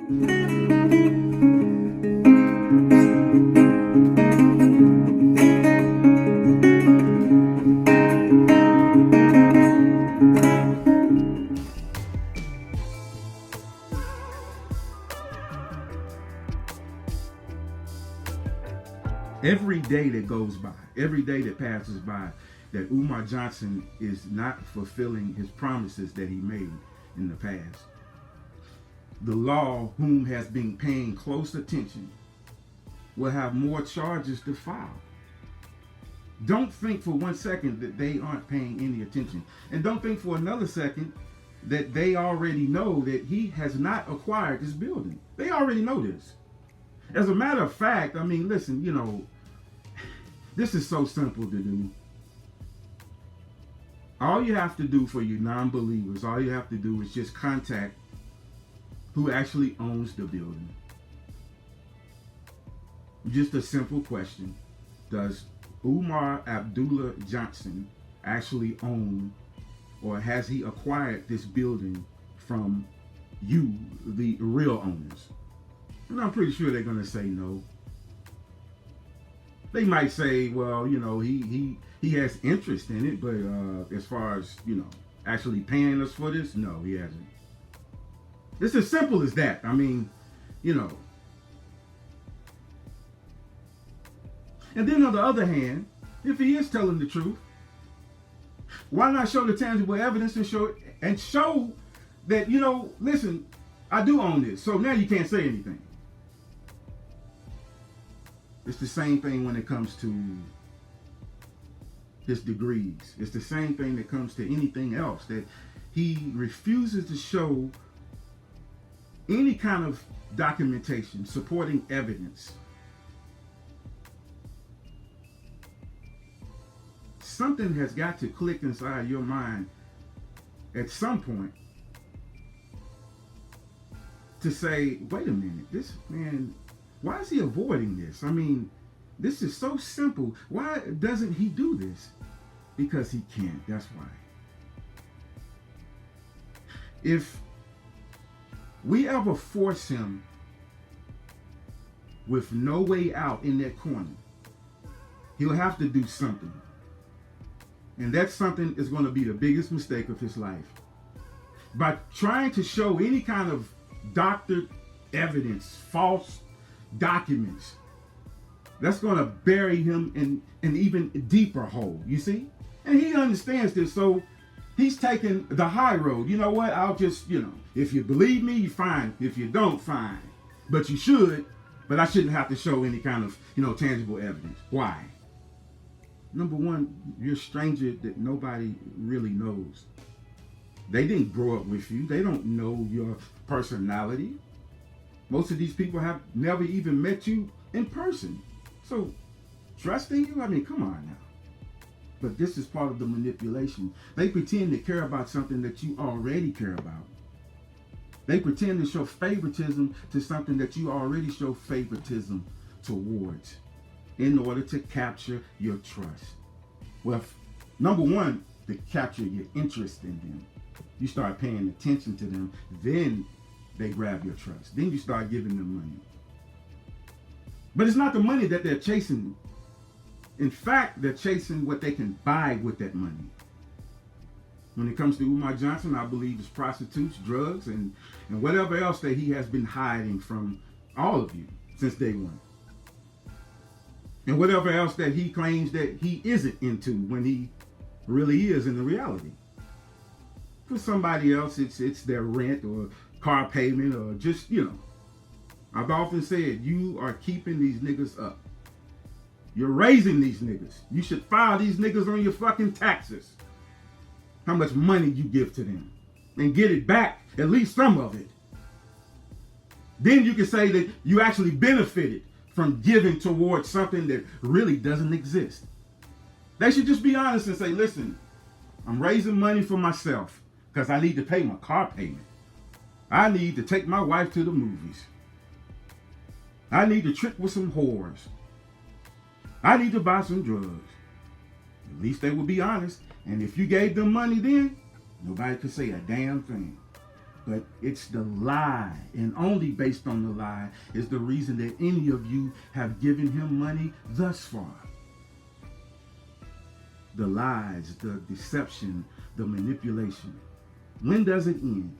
Every day that goes by, every day that passes by, that Umar Johnson is not fulfilling his promises that he made in the past. The law, whom has been paying close attention, will have more charges to file. Don't think for 1 second that they aren't paying any attention. And don't think for another second that they already know that he has not acquired this building. They already know this. As a matter of fact, I mean, listen, this is so simple to do. All you have to do for you non-believers, all you have to do is just contact who actually owns the building. Just a simple question. Does Umar Abdullah Johnson actually own, or has he acquired this building from you, the real owners? And I'm pretty sure they're going to say no. They might say, well, he has interest in it, but as far as, actually paying us for this, no, he hasn't. It's as simple as that. I mean, And then on the other hand, if he is telling the truth, why not show the tangible evidence and show that, listen, I do own this, so now you can't say anything. It's the same thing when it comes to his degrees. It's the same thing that comes to anything else, that he refuses to show any kind of documentation, supporting evidence. Something has got to click inside your mind at some point to say, wait a minute, this man, why is he avoiding this? I mean, this is so simple. Why doesn't he do this? Because he can't. That's why. If we ever force him with no way out in that corner, he'll have to do something. And that something is going to be the biggest mistake of his life. By trying to show any kind of doctored evidence, false documents, that's going to bury him in an even deeper hole, you see? And he understands this, so he's taking the high road. You know what? I'll just, if you believe me, you fine. If you don't, fine. But you should, but I shouldn't have to show any kind of, tangible evidence. Why? Number one, you're a stranger that nobody really knows. They didn't grow up with you. They don't know your personality. Most of these people have never even met you in person. So, trusting you? I mean, come on now. But this is part of the manipulation. They pretend to care about something that you already care about. They pretend to show favoritism to something that you already show favoritism towards, in order to capture your trust. Well, number one, to capture your interest in them. You start paying attention to them, then they grab your trust. Then you start giving them money. But it's not the money that they're chasing. In fact, they're chasing what they can buy with that money. When it comes to Umar Johnson, I believe it's prostitutes, drugs, and whatever else that he has been hiding from all of you since day one. And whatever else that he claims that he isn't into when he really is in the reality. For somebody else, it's their rent or car payment or just, I've often said, you are keeping these niggas up. You're raising these niggas. You should file these niggas on your fucking taxes. How much money you give to them. And get it back, at least some of it. Then you can say that you actually benefited from giving towards something that really doesn't exist. They should just be honest and say, listen, I'm raising money for myself because I need to pay my car payment. I need to take my wife to the movies. I need to trip with some whores. I need to buy some drugs. At least they would be honest. And if you gave them money then, nobody could say a damn thing. But it's the lie, and only based on the lie is the reason that any of you have given him money thus far. The lies, the deception, the manipulation. When does it end?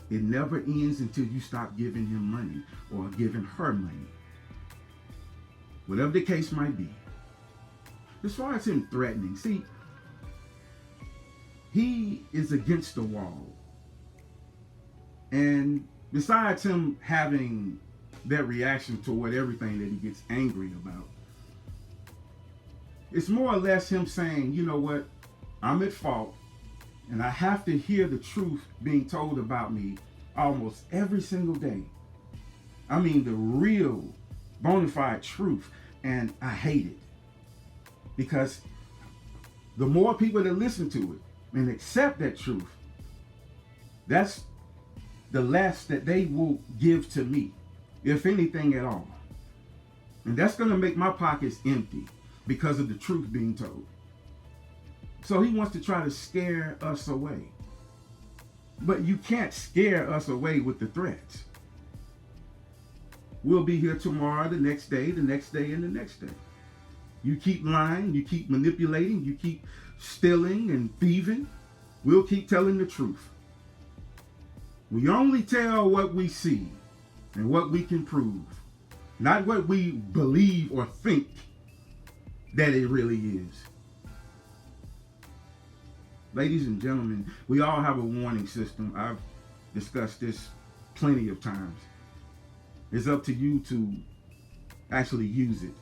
It never ends until you stop giving him money or giving her money. Whatever the case might be. As far as him threatening, see, he is against the wall. And besides him having that reaction toward everything that he gets angry about, it's more or less him saying, you know what, I'm at fault, and I have to hear the truth being told about me almost every single day. I mean, the real, bona fide truth, and I hate it. Because the more people that listen to it and accept that truth, that's the less that they will give to me, if anything at all. And that's going to make my pockets empty because of the truth being told. So he wants to try to scare us away. But you can't scare us away with the threats. We'll be here tomorrow, the next day, and the next day. You keep lying, you keep manipulating, you keep stealing and thieving. We'll keep telling the truth. We only tell what we see and what we can prove, not what we believe or think that it really is. Ladies and gentlemen, we all have a warning system. I've discussed this plenty of times. It's up to you to actually use it.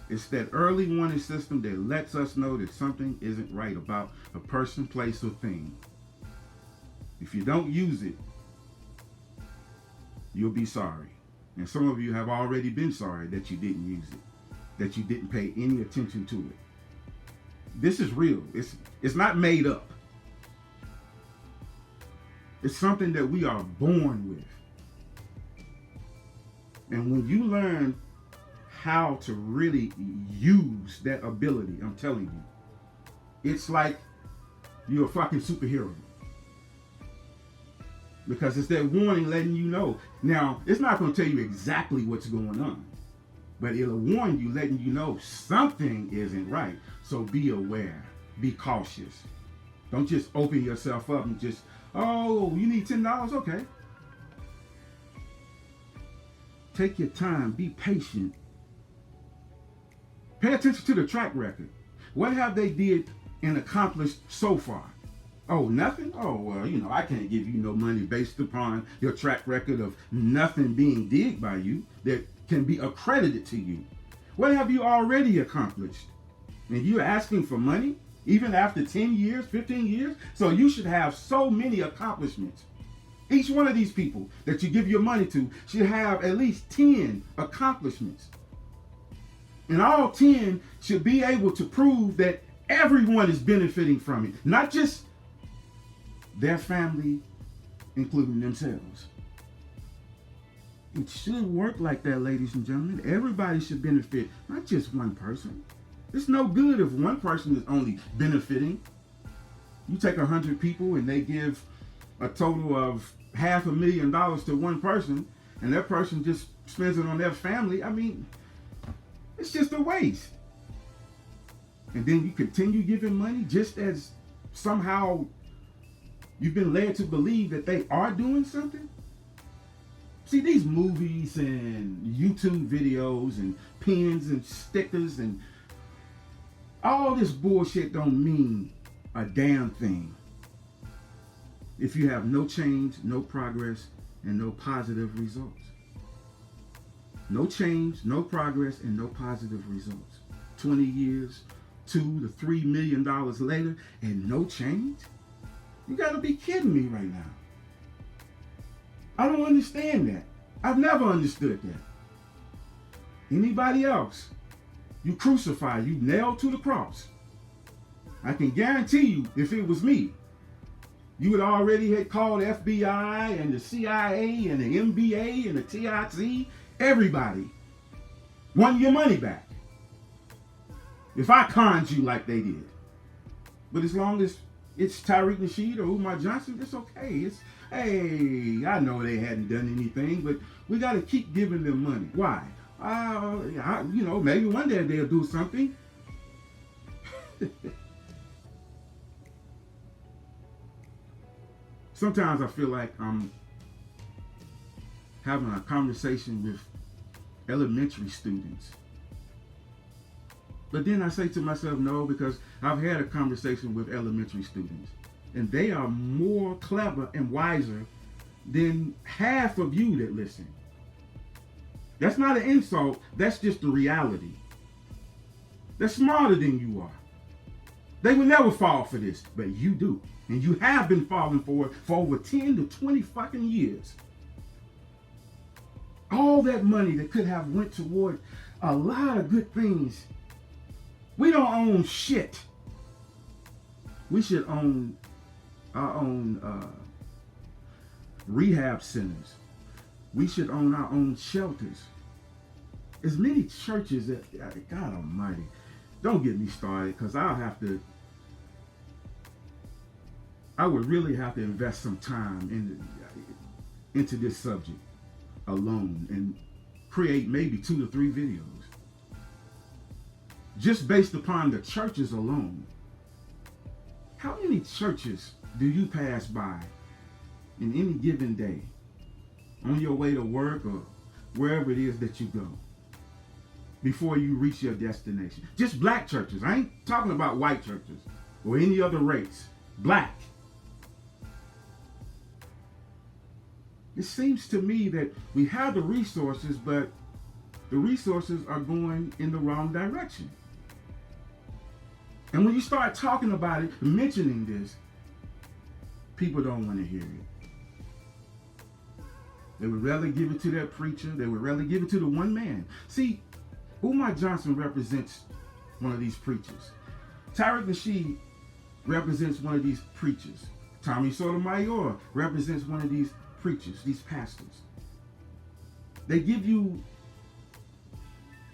It's that early warning system that lets us know that something isn't right about a person, place, or thing. If you don't use it, you'll be sorry. And some of you have already been sorry that you didn't use it, that you didn't pay any attention to it. This is real. It's not made up. It's something that we are born with. And when you learn how to really use that ability, I'm telling you, it's like you're a fucking superhero. Because it's that warning letting you know. Now, it's not going to tell you exactly what's going on, but it'll warn you, letting you know something isn't right. So be aware, be cautious. Don't just open yourself up and just, oh, you need $10? Okay. Take your time, be patient. Pay attention to the track record. What have they did and accomplished so far? Oh, nothing? Oh, well, I can't give you no money based upon your track record of nothing being did by you that can be accredited to you. What have you already accomplished? And you're asking for money, even after 10 years, 15 years? So you should have so many accomplishments. Each one of these people that you give your money to should have at least 10 accomplishments. And all 10 should be able to prove that everyone is benefiting from it, not just their family, including themselves. It should work like that, ladies and gentlemen. Everybody should benefit, not just one person. It's no good if one person is only benefiting. You take 100 people and they give a total of $500,000 to one person, and that person just spends it on their family. I mean, it's just a waste. And then you continue giving money just as somehow you've been led to believe that they are doing something. See, these movies and YouTube videos and pins and stickers and all this bullshit don't mean a damn thing if you have no change, no progress, and no positive results. No change, no progress, and no positive results. 20 years, $2 to $3 million later, and no change? You gotta be kidding me right now. I don't understand that. I've never understood that. Anybody else, you crucify, you nail to the cross. I can guarantee you, if it was me, you would already have called the FBI and the CIA and the NBA and the TIC, everybody, want your money back. If I conned you like they did. But as long as it's Tyreek Nasheed or Umar Johnson, it's okay. Hey, I know they hadn't done anything, but we got to keep giving them money. Why? Maybe one day they'll do something. Sometimes I feel like I'm having a conversation with elementary students. But then I say to myself, no, because I've had a conversation with elementary students, and they are more clever and wiser than half of you that listen. That's not an insult, that's just the reality. They're smarter than you are. They would never fall for this, but you do. And you have been falling for it for over 10 to 20 fucking years. All that money that could have went toward a lot of good things. We don't own shit. We should own our own rehab centers. We should own our own shelters. As many churches that, God almighty, don't get me started, because I would really have to invest some time into this subject alone and create maybe 2 to 3 videos. Just based upon the churches alone. How many churches do you pass by in any given day on your way to work or wherever it is that you go before you reach your destination? Just black churches. I ain't talking about white churches or any other race. Black. It seems to me that we have the resources, but the resources are going in the wrong direction. And when you start talking about it, mentioning this, people don't want to hear it. They would rather give it to that preacher. They would rather give it to the one man. See, Umar Johnson represents one of these preachers. Tariq Nasheed represents one of these preachers. Tommy Sotomayor represents one of these preachers, these pastors. They give you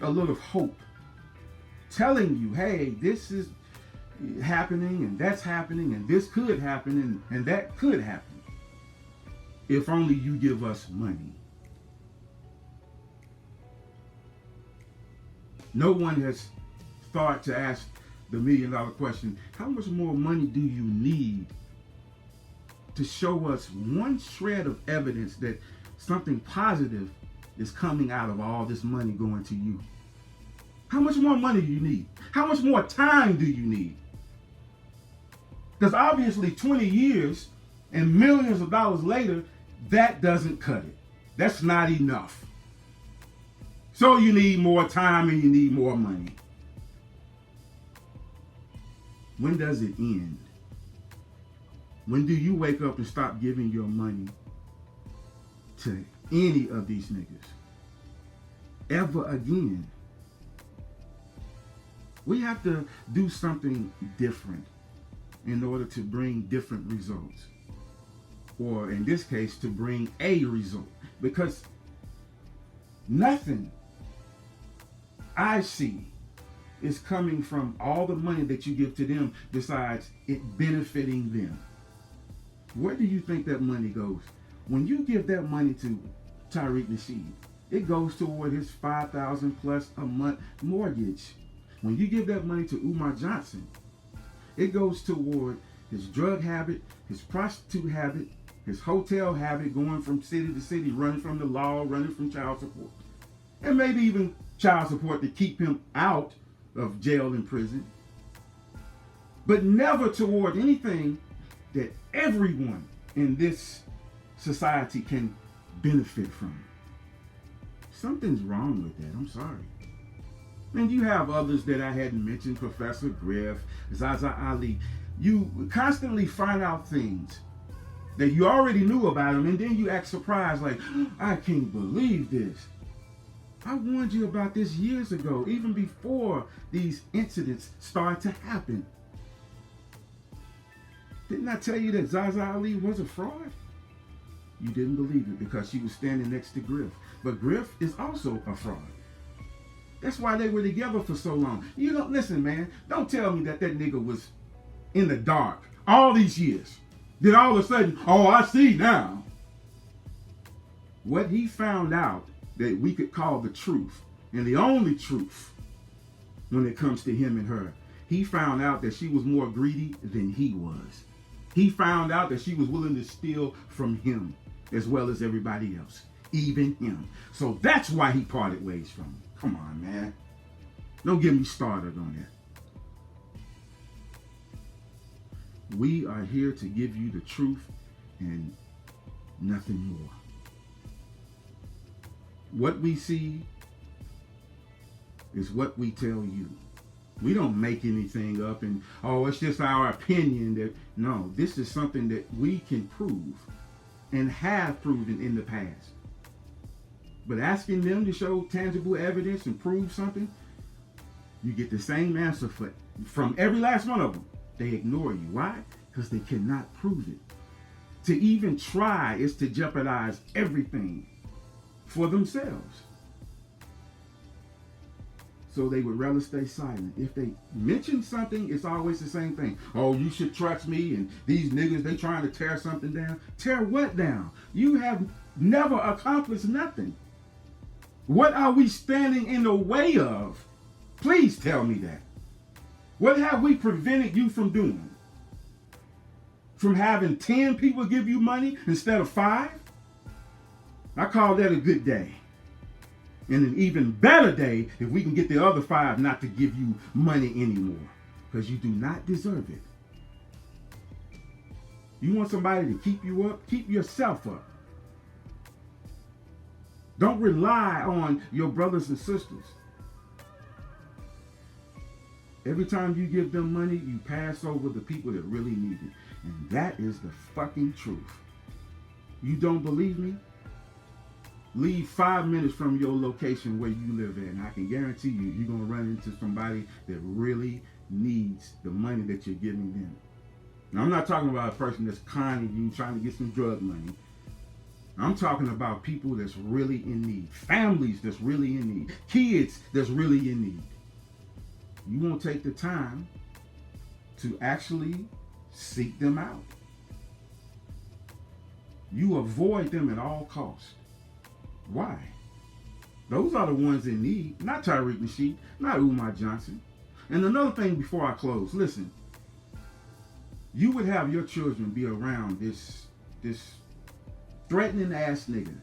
a little hope, telling you, hey, this is happening and that's happening and this could happen and that could happen if only you give us money. No one has thought to ask the $1 million question: how much more money do you need to show us one shred of evidence that something positive is coming out of all this money going to you? How much more money do you need? How much more time do you need? Because obviously 20 years and millions of dollars later, that doesn't cut it. That's not enough. So you need more time and you need more money. When does it end? When do you wake up and stop giving your money to any of these niggas ever again? We have to do something different in order to bring different results. Or in this case, to bring a result. Because nothing I see is coming from all the money that you give to them besides it benefiting them. Where do you think that money goes? When you give that money to Tariq Nasheed, it goes toward his $5,000 plus a month mortgage. When you give that money to Umar Johnson, it goes toward his drug habit, his prostitute habit, his hotel habit, going from city to city, running from the law, running from child support. And maybe even child support to keep him out of jail and prison. But never toward anything that everyone in this society can benefit from. Something's wrong with that. I'm sorry. And you have others that I hadn't mentioned, Professor Griff, Zaza Ali. You constantly find out things that you already knew about them, and then you act surprised like, I can't believe this. I warned you about this years ago, even before these incidents started to happen. Didn't I tell you that Zaza Ali was a fraud? You didn't believe it because she was standing next to Griff. But Griff is also a fraud. That's why they were together for so long. You don't listen, man. Don't tell me that nigga was in the dark all these years. Then all of a sudden, oh, I see now. What he found out that we could call the truth, and the only truth when it comes to him and her, he found out that she was more greedy than he was. He found out that she was willing to steal from him as well as everybody else, even him. So that's why he parted ways from him. Come on, man. Don't get me started on that. We are here to give you the truth and nothing more. What we see is what we tell you. We don't make anything up and, oh, it's just our opinion. That no, this is something that we can prove and have proven in the past. But asking them to show tangible evidence and prove something, you get the same answer from every last one of them. They ignore you. Why? Because they cannot prove it. To even try is to jeopardize everything for themselves. So they would rather stay silent. If they mention something, it's always the same thing. Oh, you should trust me, and these niggas, they trying to tear something down. Tear what down? You have never accomplished nothing. What are we standing in the way of? Please tell me that. What have we prevented you from doing? From having 10 people give you money instead of 5? I call that a good day. And an even better day if we can get the other 5 not to give you money anymore. Because you do not deserve it. You want somebody to keep you up? Keep yourself up. Don't rely on your brothers and sisters. Every time you give them money, you pass over the people that really need it. And that is the fucking truth. You don't believe me? Leave 5 minutes from your location where you live at, and I can guarantee you, you're going to run into somebody that really needs the money that you're giving them. Now, I'm not talking about a person that's conning you, trying to get some drug money. I'm talking about people that's really in need. Families that's really in need. Kids that's really in need. You won't take the time to actually seek them out. You avoid them at all costs. Why? Those are the ones in need, not Tyreek Nasheed, not Umar Johnson. And another thing before I close, listen. You would have your children be around this threatening ass nigga.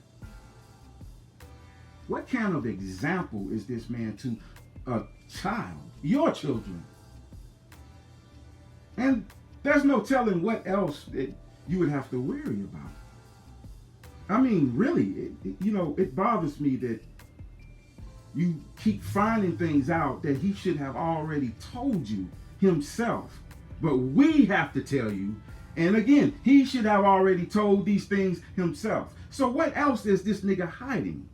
What kind of example is this man to a child, your children? And there's no telling what else that you would have to worry about. I mean, really, it bothers me that you keep finding things out that he should have already told you himself. But we have to tell you. And again, he should have already told these things himself. So what else is this nigga hiding?